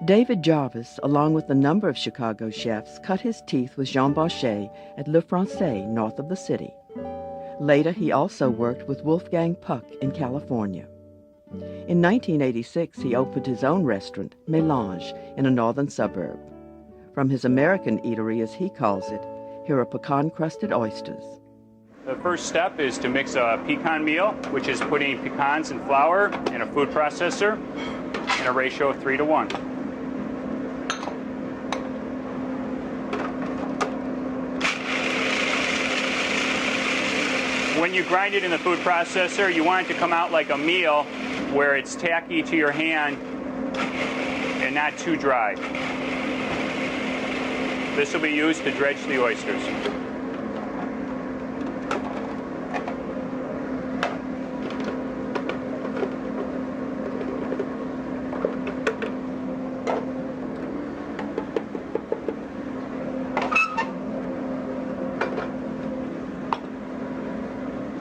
David Jarvis, along with a number of Chicago chefs, cut his teeth with Jean Boucher at Le Francais, north of the city. Later, he also worked with Wolfgang Puck in California. In 1986, he opened his own restaurant, Mélange, in a northern suburb. From his American eatery, as he calls it, here are pecan-crusted oysters. The first step is to mix a pecan meal, which is putting pecans and flour in a food processor in a ratio of 3:1. When you grind it in the food processor, you want it to come out like a meal where it's tacky to your hand and not too dry. This will be used to dredge the oysters.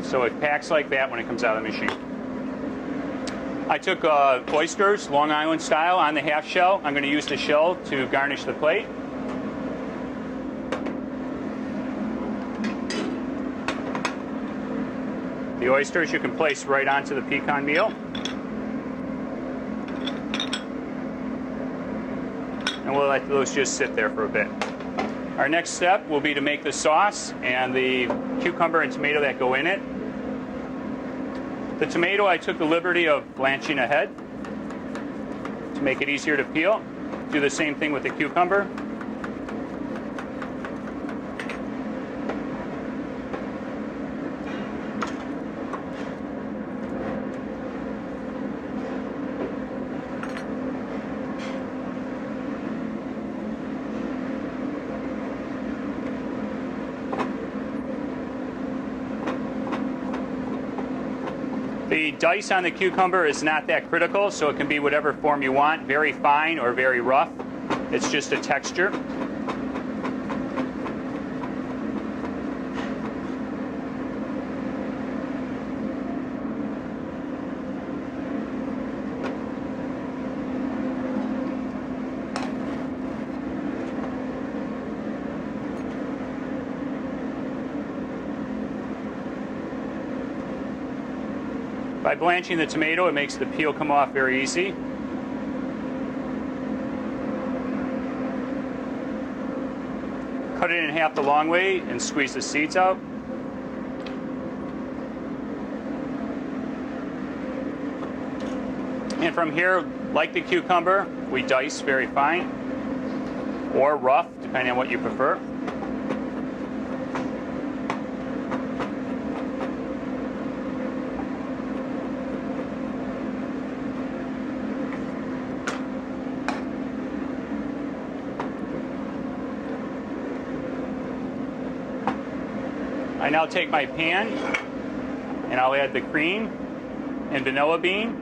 So it packs like that when it comes out of the machine. I took oysters, Long Island style, on the half shell. I'm going to use the shell to garnish the plate. The oysters you can place right onto the pecan meal. And we'll let those just sit there for a bit. Our next step will be to make the sauce and the cucumber and tomato that go in it. The tomato I took the liberty of blanching ahead to make it easier to peel. Do the same thing with the cucumber. The dice on the cucumber is not that critical, so it can be whatever form you want, very fine or very rough. It's just a texture. By blanching the tomato, it makes the peel come off very easy. Cut it in half the long way and squeeze the seeds out. And from here, like the cucumber, we dice very fine or rough, depending on what you prefer. I now take my pan and I'll add the cream and vanilla bean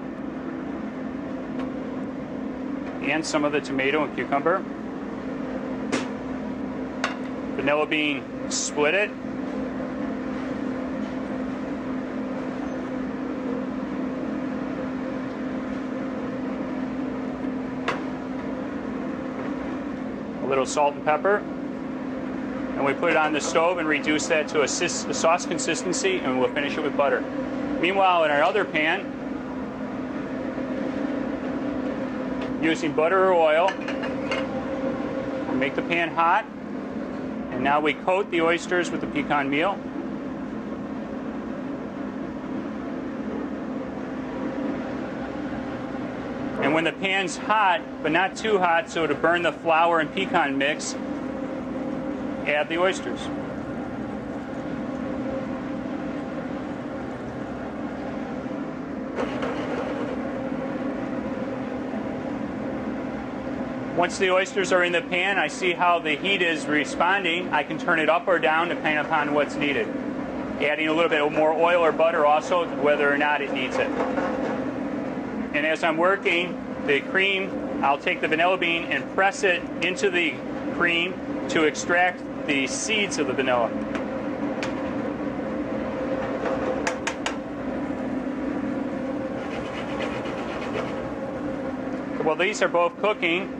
and some of the tomato and cucumber. Vanilla bean, split it. A little salt and pepper. And we put it on the stove and reduce that to a sauce consistency, and we'll finish it with butter. Meanwhile, in our other pan, using butter or oil, we make the pan hot, and now we coat the oysters with the pecan meal. And when the pan's hot, but not too hot, so to burn the flour and pecan mix, add the oysters. Once the oysters are in the pan, I see how the heat is responding. I can turn it up or down depending upon what's needed. Adding a little bit more oil or butter also, whether or not it needs it. And as I'm working the cream, I'll take the vanilla bean and press it into the cream to extract the seeds of the vanilla. While these are both cooking,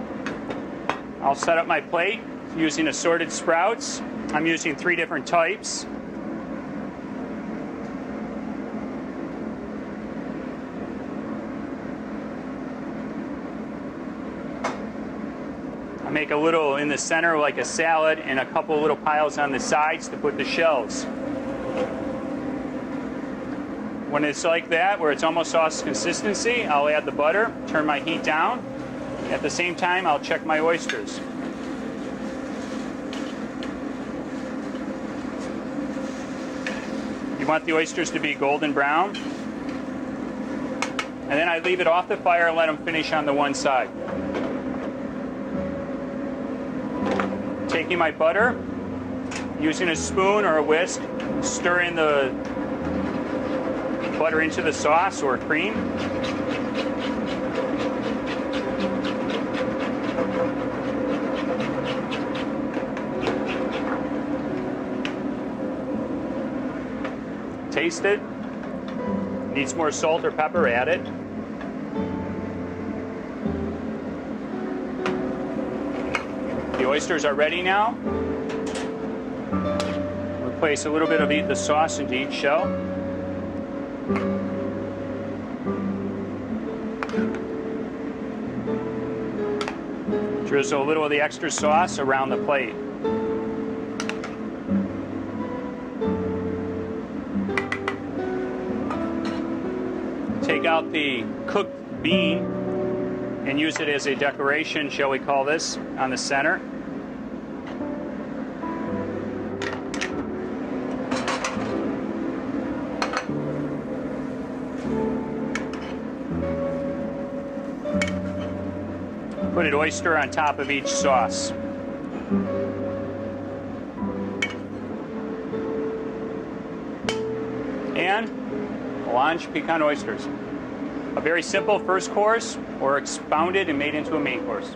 I'll set up my plate using assorted sprouts. I'm using 3 different types. I make a little in the center like a salad and a couple little piles on the sides to put the shells. When it's like that, where it's almost sauce consistency, I'll add the butter, turn my heat down. At the same time, I'll check my oysters. You want the oysters to be golden brown. And then I leave it off the fire and let them finish on the one side. Taking my butter, using a spoon or a whisk, stir in the butter into the sauce or cream. Taste it. Needs more salt or pepper, add it. The oysters are ready now. We'll place a little bit of the sauce into each shell. Drizzle a little of the extra sauce around the plate. Take out the cooked bean and use it as a decoration, shall we call this, on the center. Put an oyster on top of each sauce. And Melange pecan oysters. A very simple first course, or expounded and made into a main course.